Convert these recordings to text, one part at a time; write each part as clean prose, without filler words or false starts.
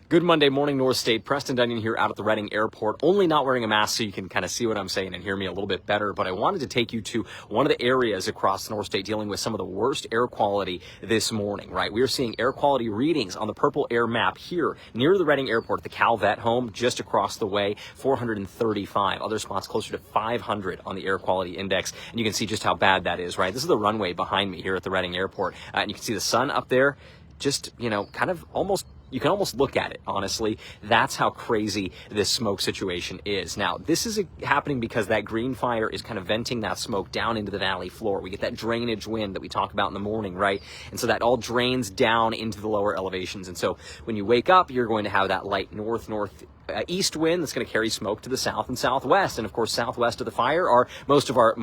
Good Monday morning, Northstate. Preston, Donion here out at the Reading Airport. Only not wearing a mask so you can kind of see what I'm saying and hear me a little bit better. But I wanted to take you to one of the areas across Northstate dealing with some of the worst air quality this morning, right? We are seeing air quality readings on the purple air map here near the Reading Airport, the Cal Vet home just across the way, 435. Other spots closer to 500 on the air quality index. And you can see just how bad that is, right? This is the runway behind me here at the Reading Airport. And you can see the sun up there, just, kind of almost. You can almost look at it, honestly. That's how crazy this smoke situation is. Now, this is happening because that green fire is kind of venting that smoke down into the valley floor. We get that drainage wind that we talk about in the morning, right? And so that all drains down into the lower elevations. And so when you wake up, you're going to have that light northeast wind that's going to carry smoke to the south and southwest. And of course, southwest of the fire are most of our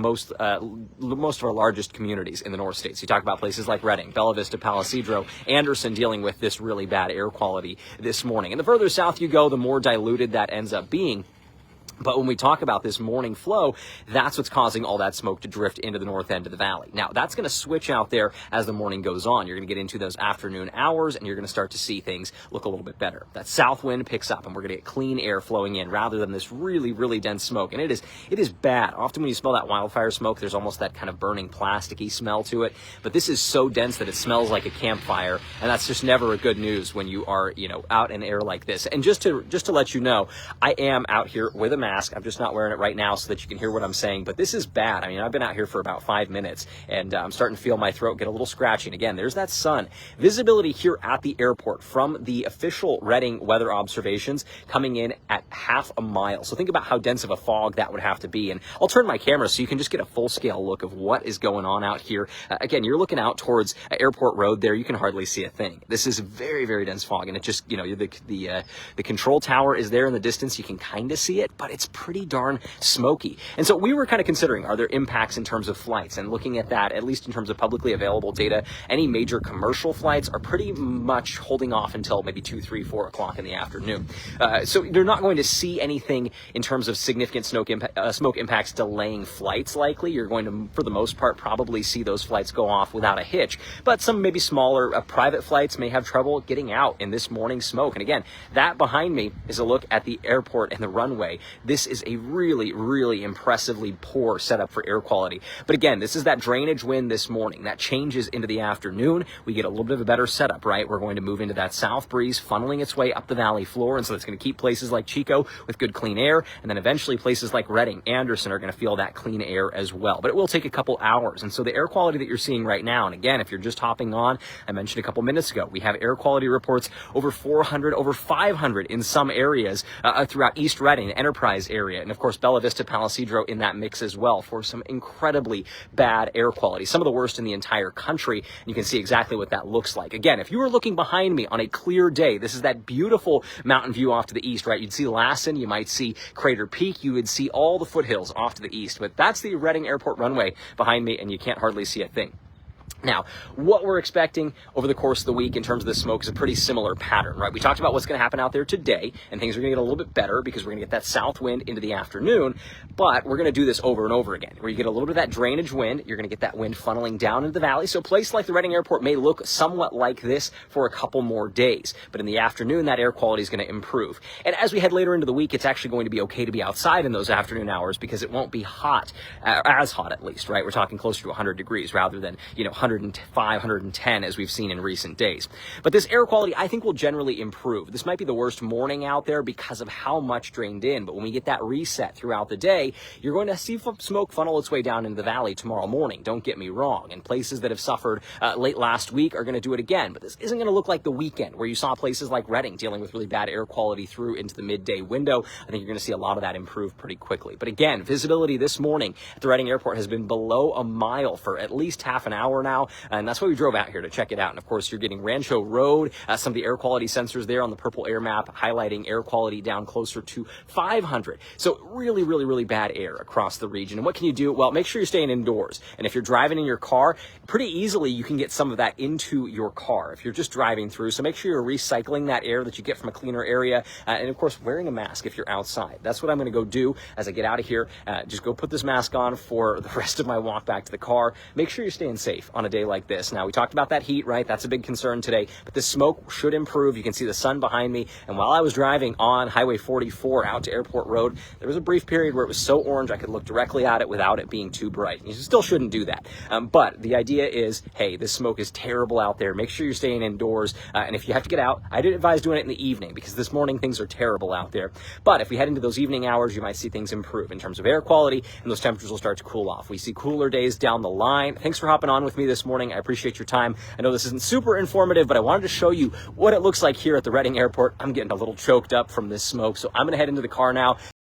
largest communities in the North States. You talk about places like Reading, Bella Vista, Palo Cedro, Anderson dealing with this really bad air quality this morning. And the further south you go, the more diluted that ends up being. But when we talk about this morning flow, that's what's causing all that smoke to drift into the north end of the valley. Now, that's going to switch out there as the morning goes on. You're going to get into those afternoon hours, and you're going to start to see things look a little bit better. That south wind picks up, and we're going to get clean air flowing in rather than this really, really dense smoke. And it is bad. Often when you smell that wildfire smoke, there's almost that kind of burning plasticky smell to it. But this is so dense that it smells like a campfire, and that's just never a good news when you are, out in air like this. And just to let you know, I am out here with a mask. I'm just not wearing it right now so that you can hear what I'm saying, but this is bad. I mean, I've been out here for about 5 minutes, and I'm starting to feel my throat get a little scratchy. And again, there's that sun. Visibility here at the airport from the official Reading weather observations coming in at half a mile. So think about how dense of a fog that would have to be. And I'll turn my camera so you can just get a full-scale look of what is going on out here. Again, you're looking out towards Airport Road there. You can hardly see a thing. This is very, very dense fog, and it just, the control tower is there in the distance. You can kind of see it, but it's pretty darn smoky. And so we were kind of considering, are there impacts in terms of flights? And looking at that, at least in terms of publicly available data, any major commercial flights are pretty much holding off until maybe 2, 3, 4 o'clock in the afternoon. So you're not going to see anything in terms of significant smoke impacts delaying flights likely. You're going to, for the most part, probably see those flights go off without a hitch. But some maybe smaller private flights may have trouble getting out in this morning smoke. And again, that behind me is a look at the airport and the runway. This is a really, really impressively poor setup for air quality. But again, this is that drainage wind this morning. That changes into the afternoon. We get a little bit of a better setup, right? We're going to move into that south breeze, funneling its way up the valley floor. And so it's going to keep places like Chico with good clean air. And then eventually places like Reading, Anderson are going to feel that clean air as well. But it will take a couple hours. And so the air quality that you're seeing right now, and again, if you're just hopping on, I mentioned a couple minutes ago, we have air quality reports over 400, over 500 in some areas throughout East Reading, Enterprise area. And of course, Bella Vista, Palo Cedro in that mix as well for some incredibly bad air quality, some of the worst in the entire country. And you can see exactly what that looks like. Again, if you were looking behind me on a clear day, this is that beautiful mountain view off to the east, right? You'd see Lassen, you might see Crater Peak, you would see all the foothills off to the east, but that's the Reading Airport runway behind me, and you can't hardly see a thing. Now, what we're expecting over the course of the week in terms of the smoke is a pretty similar pattern, right? We talked about what's going to happen out there today, and things are going to get a little bit better because we're going to get that south wind into the afternoon, but we're going to do this over and over again, where you get a little bit of that drainage wind. You're going to get that wind funneling down into the valley. So a place like the Reading Airport may look somewhat like this for a couple more days, but in the afternoon, that air quality is going to improve. And as we head later into the week, it's actually going to be okay to be outside in those afternoon hours because it won't be hot, as hot at least, right? We're talking closer to 100 degrees rather than, 105, 110 as we've seen in recent days. But this air quality, I think, will generally improve. This might be the worst morning out there because of how much drained in, but when we get that reset throughout the day, you're going to see smoke funnel its way down into the valley tomorrow morning. Don't get me wrong. And places that have suffered late last week are going to do it again, but this isn't going to look like the weekend where you saw places like Reading dealing with really bad air quality through into the midday window. I think you're going to see a lot of that improve pretty quickly. But again, visibility this morning at the Reading Airport has been below a mile for at least half an hour now, and that's why we drove out here to check it out. And of course, you're getting Rancho Road, some of the air quality sensors there on the purple air map highlighting air quality down closer to 500. So really, really, really bad air across the region. And what can you do? Well, make sure you're staying indoors. And if you're driving in your car, pretty easily you can get some of that into your car if you're just driving through. So make sure you're recycling that air that you get from a cleaner area. And of course, wearing a mask if you're outside. That's what I'm going to go do as I get out of here. Just go put this mask on for the rest of my walk back to the car. Make sure you're staying safe on a day like this. Now, we talked about that heat, right? That's a big concern today, but the smoke should improve. You can see the sun behind me, and while I was driving on Highway 44 out to Airport Road, there was a brief period where it was so orange I could look directly at it without it being too bright. You still shouldn't do that. But the idea is, hey, this smoke is terrible out there. Make sure you're staying indoors. And if you have to get out, I did advise doing it in the evening because this morning things are terrible out there. But if we head into those evening hours, you might see things improve in terms of air quality, and those temperatures will start to cool off. We see cooler days down the line. Thanks for hopping on with me this morning. I appreciate your time. I know this isn't super informative, but I wanted to show you what it looks like here at the Reading Airport. I'm getting a little choked up from this smoke, so I'm going to head into the car now.